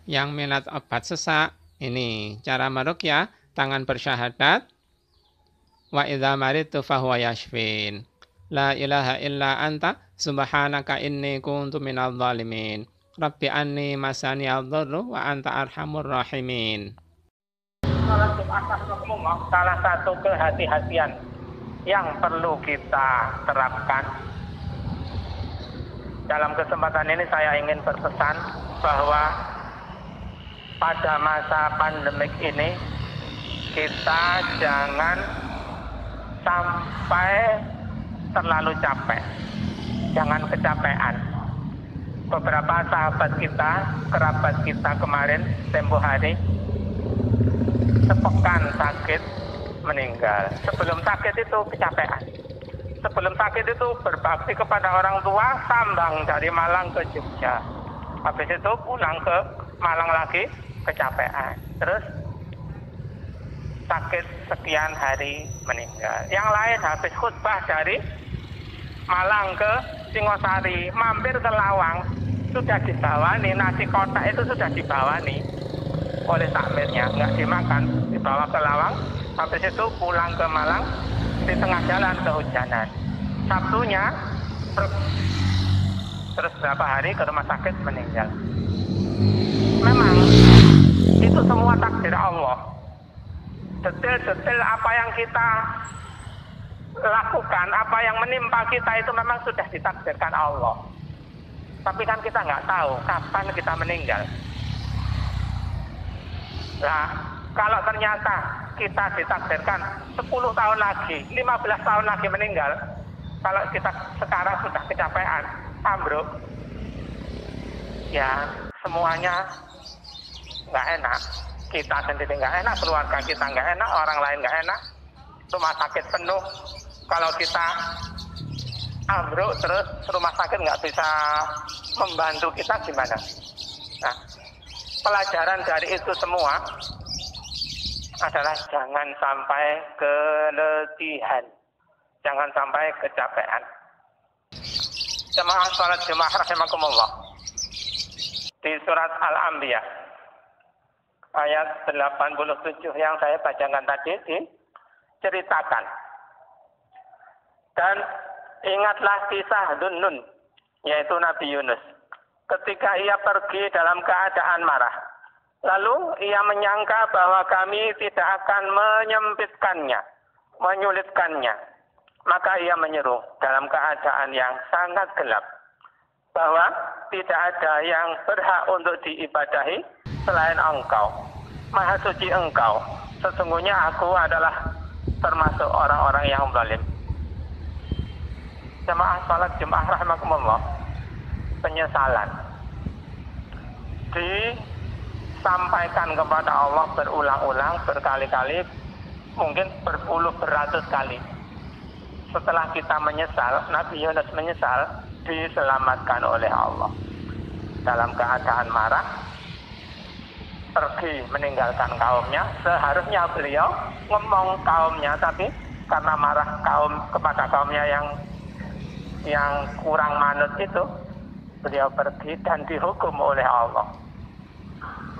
Yang minat obat sesak, ini cara meruqyah, tangan bersyahadat, wa idza maridtu fahuwa yashfin. La ilaha illa anta subhanaka inni kuntu minadh dhalimin. Rabbi anni masani ad-dhurru wa anta arhamur rahimin. Salah satu kehati-hatian yang perlu kita terapkan. Dalam kesempatan ini saya ingin berpesan bahwa pada masa pandemik ini kita jangan sampai terlalu capek, jangan kecapean. Beberapa sahabat kita, kerabat kita kemarin tempo hari sepekan sakit meninggal. Sebelum sakit itu kecapean. Sebelum sakit itu berbakti kepada orang tua, sambang dari Malang ke Jogja. Habis itu pulang ke Malang lagi, kecapean. Terus sakit sekian hari meninggal. Yang lain habis khutbah dari Malang ke Singosari, mampir ke Lawang, sudah dibawani, nasi kotak itu sudah dibawani oleh takmirnya, nggak dimakan, dibawa ke Lawang. Habis itu pulang ke Malang, di tengah jalan kehujanan. Sabtunya terus berapa hari ke rumah sakit meninggal. Memang itu semua takdir Allah. Detail-detail apa yang kita lakukan, apa yang menimpa kita itu memang sudah ditakdirkan Allah. Tapi kan kita nggak tahu kapan kita meninggal. Nah, kalau ternyata kita ditakdirkan 10 tahun lagi, 15 tahun lagi meninggal, kalau kita sekarang sudah kecapean, ambruk, ya semuanya nggak enak. Kita sendiri nggak enak, keluarga kita nggak enak, orang lain nggak enak, rumah sakit penuh. Kalau kita ambruk terus rumah sakit nggak bisa membantu kita gimana? Nah, pelajaran dari itu semua adalah jangan sampai keletihan, jangan sampai kecapean. Jemaah salat Jumat rahimakumullah. Di surat Al-Anbiya ayat 87 yang saya bacakan tadi diceritakan. Dan ingatlah kisah Dhunnun, yaitu Nabi Yunus. Ketika ia pergi dalam keadaan marah, lalu ia menyangka bahwa kami tidak akan menyempitkannya, menyulitkannya. Maka ia menyeru dalam keadaan yang sangat gelap, bahwa tidak ada yang berhak untuk diibadahi selain Engkau. Maha suci Engkau, sesungguhnya aku adalah termasuk orang-orang yang zalim. Jemaah salat Jumat rahimakumullah, penyesalan disampaikan kepada Allah berulang-ulang, berkali-kali, mungkin berpuluh beratus kali. Setelah kita menyesal, Nabi Yunus menyesal, diselamatkan oleh Allah. Dalam keadaan marah, pergi meninggalkan kaumnya. Seharusnya beliau ngomong kaumnya, tapi karena marah kepada kaumnya yang kurang manut itu, beliau pergi dan dihukum oleh Allah.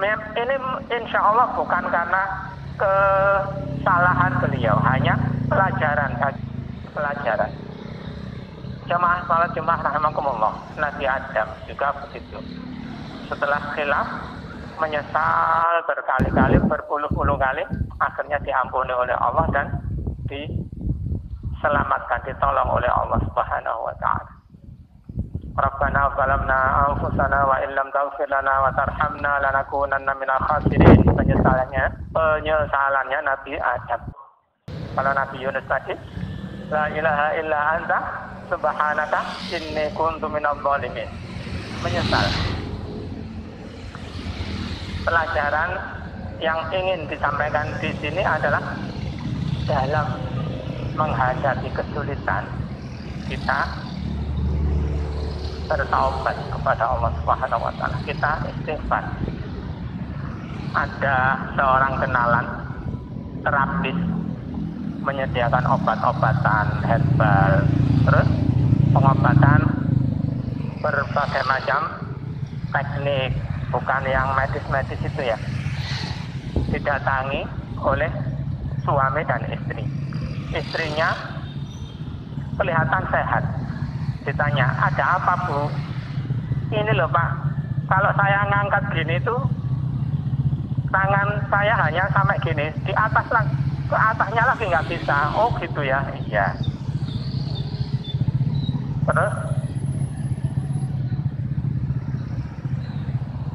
Ini insya Allah bukan karena kesalahan beliau, hanya pelajaran. Jemaah salat Jumat rahimakumullah, Nabi Adam juga begitu. Setelah khilaf, menyesal berkali-kali, berpuluh-puluh kali, akhirnya diampuni oleh Allah dan diselamatkan, ditolong oleh Allah Subhanahu wa taala. Rabbana zalamna anfusana wa illam taghfir lana wa tarhamna lanakunanna minal khasirin. Penyesalannya Nabi Adam. Kalau Nabi Yunus tadi, la ilaha illa anta subhanaka inni kuntu minadh dhalimin. Menyesal. Pelajaran yang ingin disampaikan di sini adalah dalam menghadapi kesulitan kita bertaubat kepada Allah Subhanahu wa taala. Kita istighfar. Ada seorang kenalan terapis menyediakan obat-obatan herbal, terus pengobatan berbagai macam teknik, bukan yang medis-medis itu ya, didatangi oleh suami dan istri. Istrinya kelihatan sehat. Ditanya, ada apa Bu? Ini loh Pak, kalau saya ngangkat gini tuh tangan saya hanya sampai gini, di atas lah, ke atasnya lagi nggak bisa. Oh gitu ya, iya. Terus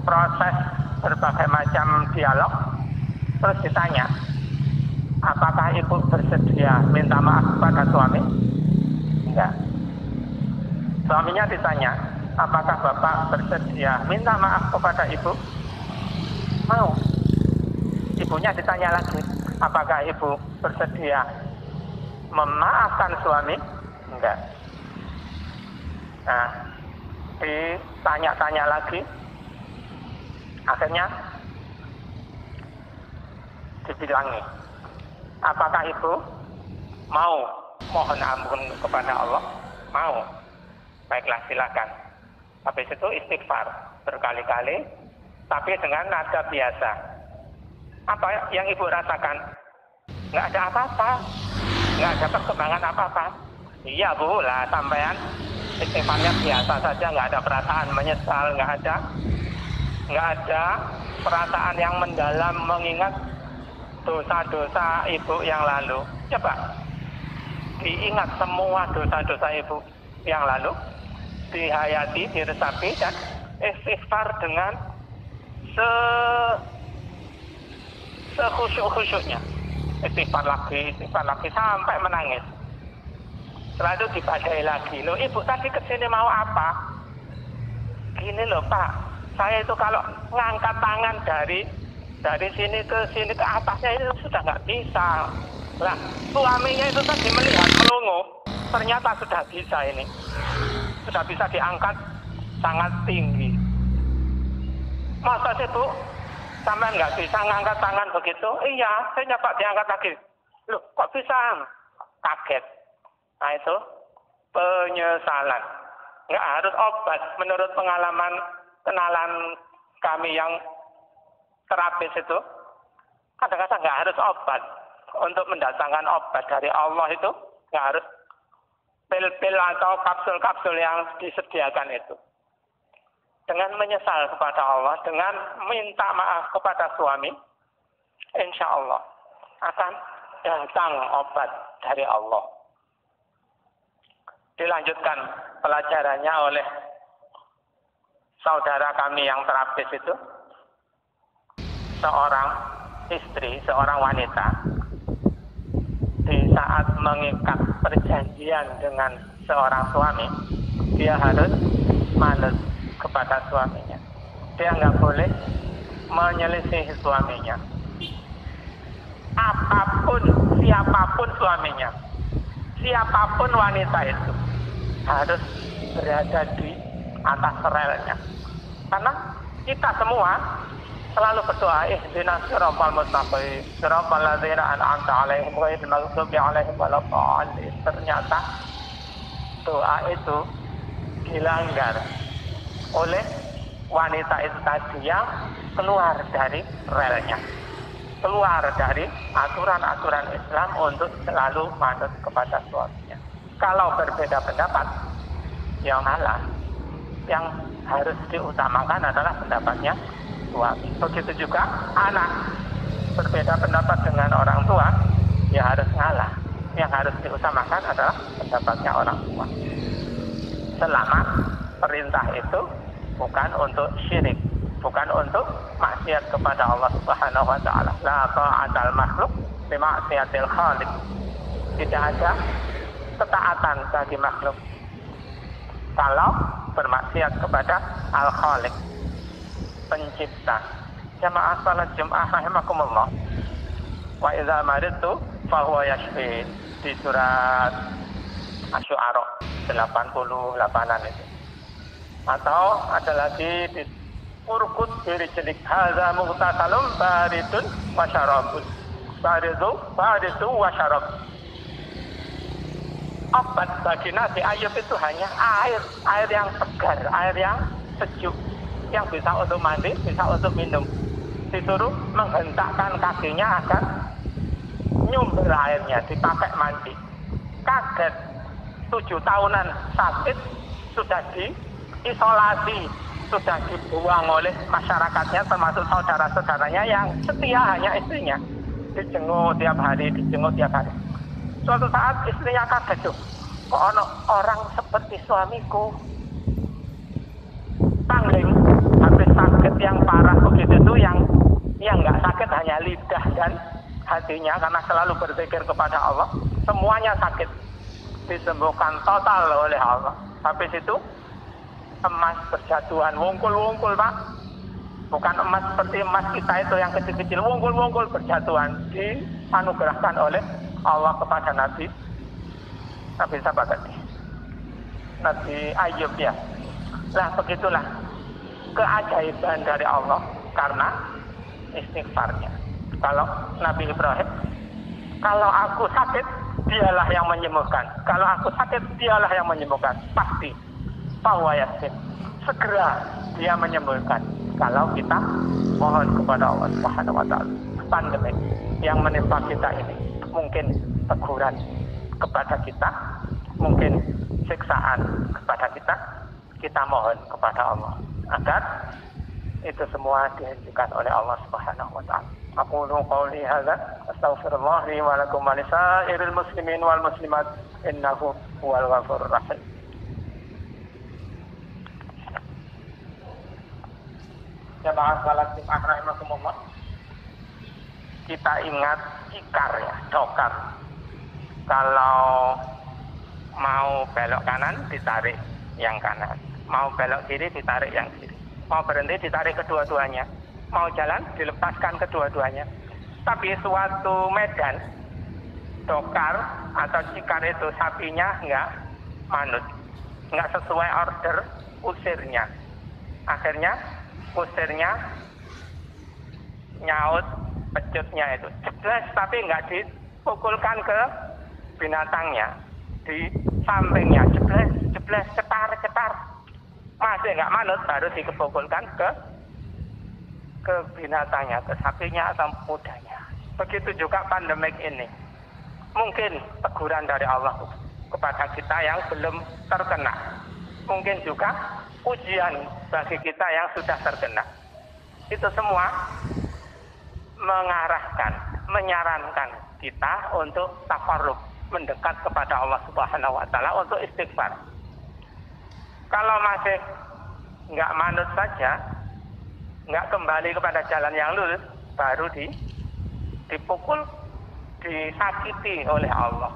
proses berbagai macam dialog, terus ditanya, apakah ibu bersedia minta maaf kepada suami? Enggak. Suaminya ditanya, apakah bapak bersedia minta maaf kepada ibu? Mau. Ibunya ditanya lagi, apakah ibu bersedia memaafkan suami? Enggak. Nah, ditanya-tanya lagi, akhirnya dibilangi, apakah ibu mau mohon ampun kepada Allah? Mau. Baiklah, silakan. Habis itu istighfar berkali-kali, tapi dengan nada biasa. Apa yang ibu rasakan? Nggak ada apa-apa, nggak ada perkembangan apa-apa. Iya Bu, lah sampean istighfarnya biasa saja, nggak ada perasaan menyesal, nggak ada perasaan yang mendalam mengingat dosa-dosa ibu yang lalu. Coba diingat semua dosa-dosa ibu yang lalu, dihayati, diresapi, dan istighfar dengan sekhusyuk-khusyuknya. Istighfar lagi sampai menangis. Setelah itu dibadai lagi. Loh ibu tadi kesini mau apa? Gini loh Pak, saya itu kalau ngangkat tangan dari sini ke atasnya itu sudah nggak bisa. Lah suaminya itu tadi melihat melongo, ternyata sudah bisa ini. Sudah bisa diangkat sangat tinggi. Masa sih Bu, sampai nggak bisa ngangkat tangan begitu? Iya, saya nyoba diangkat lagi. Loh, kok bisa? Kaget. Nah itu penyesalan. Nggak harus obat. Menurut pengalaman kenalan kami yang terapis itu, kadang-kadang nggak harus obat. Untuk mendatangkan obat dari Allah itu, nggak harus pil-pil atau kapsul-kapsul yang disediakan itu. Dengan menyesal kepada Allah, dengan minta maaf kepada suami, insya Allah akan datang obat dari Allah. Dilanjutkan pelajarannya oleh saudara kami yang terapis itu, seorang istri, seorang wanita, di saat mengikat perjanjian dengan seorang suami, dia harus manut kepada suaminya. Dia nggak boleh menyelisih suaminya. Apapun, siapapun suaminya, siapapun wanita itu, harus berada di atas relnya. Karena kita semua selalu berdoa, ihdinas siratal mustaqim, siratal ladzina an'amta 'alaihim ghairil maghdubi 'alaihim waladdallin. Ternyata doa itu dilanggar oleh wanita itu tadi yang keluar dari relnya, keluar dari aturan-aturan Islam untuk selalu manut kepada suaminya. Kalau berbeda pendapat, yang ngalah, yang harus diutamakan adalah pendapatnya suami. Begitu juga anak berbeda pendapat dengan orang tua, ya harus ngalah. Yang harus diutamakan adalah pendapatnya orang tua. Selama perintah itu bukan untuk syirik, bukan untuk maksiat kepada Allah Subhanahu wa taala. La ta'atal makhluk bi ma'siyatil khaliq. Tidak ada ketaatan bagi makhluk kalau bermaksiat kepada Al-Khaliq, pencipta. Jamaah salat Jumat rahimakumullah. Wa idza maridtu fa huwa yashfi, di surat Asy-Syu'ara 88-an itu. Atau ada lagi di Urkut birijlik hadza mughtasalun baridun wa syarabun. Baridu wa syarab. Obat bagi Nabi Ayub itu hanya air yang segar, air yang sejuk. yang bisa untuk mandi, bisa untuk minum. Disuruh menghentakkan kakinya agar nyumber airnya dipakai mandi. Kaget, 7 tahunan sakit, sudah diisolasi, sudah dibuang oleh masyarakatnya, termasuk saudara-saudaranya yang setia hanya istrinya. Dijenguk tiap hari, dijenguk tiap hari. Suatu saat istrinya kaget, kok orang seperti suamiku, tangling, habis sakit yang parah begitu tuh, yang nggak sakit hanya lidah dan hatinya karena selalu berpikir kepada Allah, semuanya sakit, disembuhkan total oleh Allah. Habis itu emas berjatuhan, wungkul-wungkul Pak, bukan emas seperti emas kita itu yang kecil-kecil, wungkul-wungkul berjatuhan, dianugerahkan oleh Allah kepada Nabi siapa tadi? Nabi Ayub ya. Nah begitulah keajaiban dari Allah karena istighfarnya. Kalau Nabi Ibrahim, kalau aku sakit, dialah yang menyembuhkan. Kalau aku sakit, dialah yang menyembuhkan. Pasti. Fahuwa yashfin. Segera dia menyembuhkan. Kalau kita mohon kepada Allah Subhanahu wa Ta'ala. Pandemi yang menimpa kita ini mungkin teguran kepada kita, mungkin siksaan kepada kita, kita mohon kepada Allah agar itu semua dihentikan oleh Allah Subhanahu wa Ta'ala. Aqulu qawli hadza astaghfirullah li wa lakum wa lisairil muslimin wal muslimat innahu huwal ghafurur rahim. Jamaah salat Jumat rahimakumullah. Kita ingat ikar ya, dokar. Kalau mau belok kanan ditarik yang kanan, mau belok kiri ditarik yang kiri, mau berhenti ditarik kedua-duanya, mau jalan dilepaskan kedua-duanya. Tapi suatu medan dokar atau cikar itu sapinya nggak manut, nggak sesuai order usirnya. Akhirnya usirnya nyaut pecutnya itu jelas, tapi nggak dipukulkan ke binatangnya, di sampingnya jebles cetar masih nggak manut, baru dipukulkan ke binatangnya, ke sapinya atau kudanya. Begitu juga pandemik ini, mungkin teguran dari Allah kepada kita yang belum terkena, mungkin juga ujian bagi kita yang sudah terkena. Itu semua mengarahkan, menyarankan kita untuk tafarruq, mendekat kepada Allah Subhanahu wa Ta'ala untuk istighfar. Kalau masih nggak manut saja, nggak kembali kepada jalan yang lurus, baru dipukul, disakiti oleh Allah.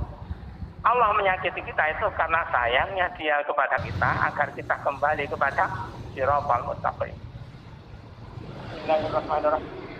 Allah menyakiti kita itu karena sayangnya Dia kepada kita agar kita kembali kepada Shiratal Mustaqim. Bismillahirrahmanirrahim.